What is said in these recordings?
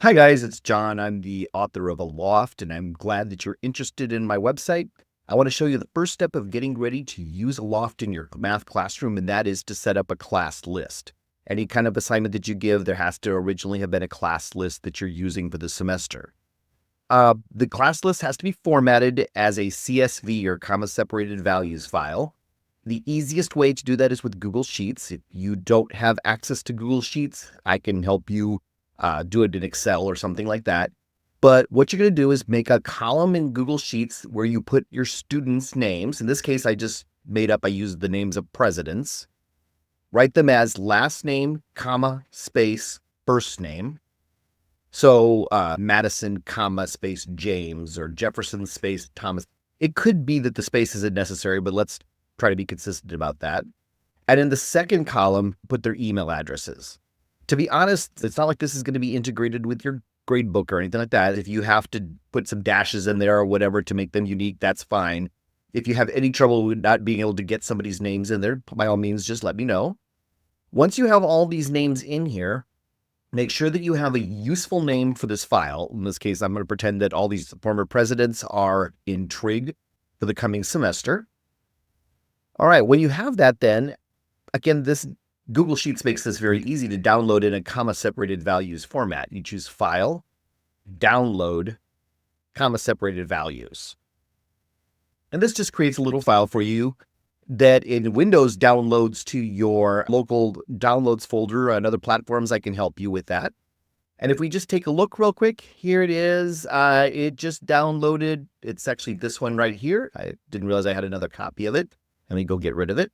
Hi guys, it's John. I'm the author of ALOFT, and I'm glad that you're interested in my website. I want to show you the first step of getting ready to use ALOFT in your math classroom, and that is to set up a class list. Any kind of assignment that you give, there has to originally have been a class list that you're using for the semester. The class list has to be formatted as a CSV or comma-separated values file. The easiest way to do that is with Google Sheets. If you don't have access to Google Sheets, I can help you do it in Excel or something like that. But what you're going to do is make a column in Google Sheets where you put your students' names. In this case, I used the names of presidents. Write them as last name, comma, space, first name. So Madison, comma, space, James, or Jefferson, space, Thomas. It could be that the space isn't necessary, but let's try to be consistent about that. And in the second column, put their email addresses. To be honest, it's not like this is going to be integrated with your grade book or anything like that. If you have to put some dashes in there or whatever to make them unique, that's fine. If you have any trouble with not being able to get somebody's names in there, by all means, just let me know. Once you have all these names in here, make sure that you have a useful name for this file. In this case, I'm going to pretend that all these former presidents are in trig for the coming semester. All right, when you have that then, again, this Google Sheets makes this very easy to download in a comma-separated values format. You choose File, Download, comma-separated values. And this just creates a little file for you that in Windows downloads to your local downloads folder. On other platforms, I can help you with that. And if we just take a look real quick, here it is. It just downloaded. It's actually this one right here. I didn't realize I had another copy of it. Let me go get rid of it.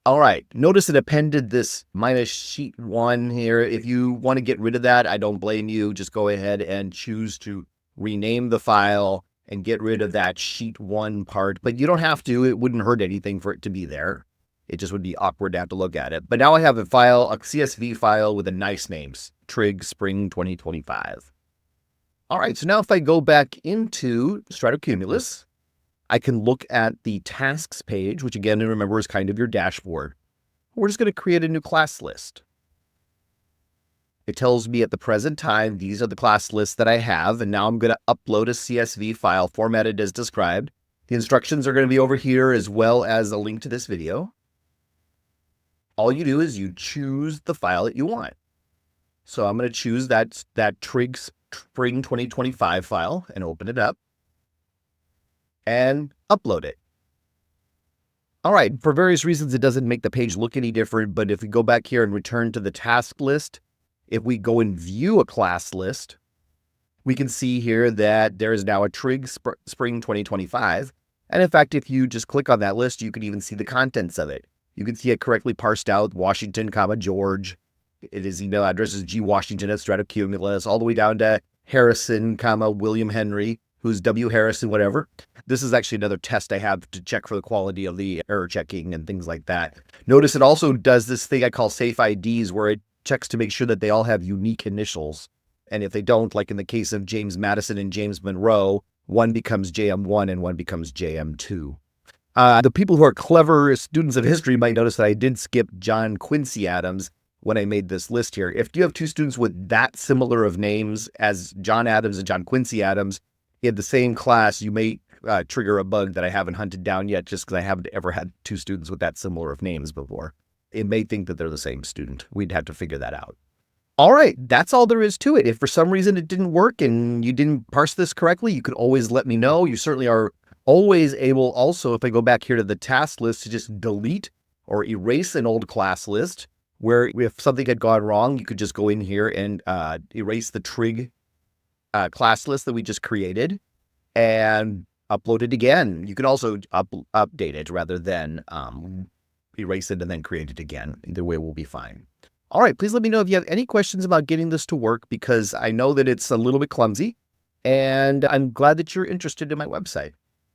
All right, notice it appended this minus sheet 1 here. If you want to get rid of that, I don't blame you. Just go ahead and choose to rename the file and get rid of that sheet 1 part. But you don't have to. It wouldn't hurt anything for it to be there. It just would be awkward to have to look at it. But now I have a file, a CSV file with a nice name, Trig Spring 2025. All right, so now if I go back into Stratocumulus, I can look at the tasks page, which again, remember, is kind of your dashboard. We're just going to create a new class list. It tells me at the present time, these are the class lists that I have, and now I'm going to upload a CSV file formatted as described. The instructions are going to be over here as well as a link to this video. All you do is you choose the file that you want. So I'm going to choose that Trig Spring 2025 file and open it up and upload it. All right, for various reasons, it doesn't make the page look any different, but if we go back here and return to the task list, if we go and view a class list, we can see here that there is now a Trig Spring 2025. And in fact, if you just click on that list, you can even see the contents of it. You can see it correctly parsed out, Washington, comma, George. His email address is gwashington@stratocumulus, all the way down to Harrison, comma, William Henry, who's W. Harrison, whatever. This is actually another test I have to check for the quality of the error checking and things like that. Notice it also does this thing I call safe IDs, where it checks to make sure that they all have unique initials. And if they don't, like in the case of James Madison and James Monroe, one becomes JM1 and one becomes JM2. The people who are clever students of history might notice that I did skip John Quincy Adams when I made this list here. If you have two students with that similar of names as John Adams and John Quincy Adams in the same class, you may trigger a bug that I haven't hunted down yet, just because I haven't ever had two students with that similar of names before. It may think that they're the same student. We'd have to figure that out. All right, that's all there is to it. If for some reason it didn't work and you didn't parse this correctly, you could always let me know. You certainly are always able also, if I go back here to the task list, to just delete or erase an old class list, where if something had gone wrong, you could just go in here and erase the Trig class list that we just created and upload it again. You can also update it rather than erase it and then create it again. Either way will be fine. All right, please let me know if you have any questions about getting this to work, because I know that it's a little bit clumsy, and I'm glad that you're interested in my website.